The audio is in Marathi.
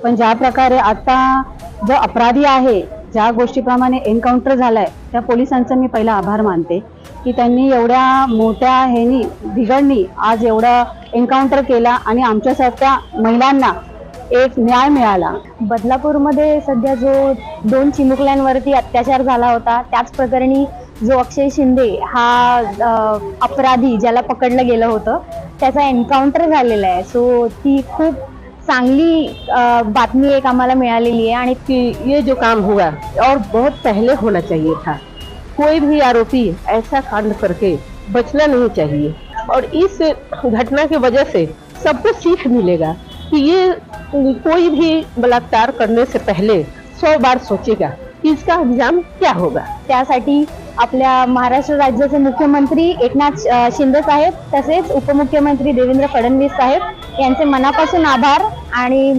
पण ज्या प्रकारे आता जो अपराधी आहे, ज्या गोष्टीप्रमाणे एन्काउंटर झालाय, त्या पोलिसांचा मी पहिला आभार मानते की त्यांनी एवढ्या मोठ्या ह्यानी बिघडणी आज एवढा एन्काउंटर केला आणि आमच्यासारख्या महिलांना एक न्याय मिळाला। बदलापूरमध्ये सध्या जो 2 चिमुकल्यांवरती अत्याचार झाला होता, त्याच प्रकरणी जो अक्षय शिंदे हा अपराधी ज्याला पकडलं गेलं होतं, त्याचा एन्काउंटर झालेला आहे। सो ती खूप चांगली बातमी एक आम्हाला मिळालेली आहे आणि कि ये जो काम हुआ और बहुत पहले होना चाहिए था। कोई भी आरोपी ऐसा कांड करके बचना नहीं चाहिए और इस घटना की वजह से सबको सीख मिलेगा कि ये कोई भी बलात्कार करने से पहले 100 बार सोचेगा कि इसका अंजाम क्या होगा। त्यासाठी आपल्या महाराष्ट्र राज्याचे मुख्यमंत्री एकनाथ शिंदे साहेब तसेच उपमुख्यमंत्री देवेंद्र फडणवीस साहेब यांचे मनापासून आभार आणि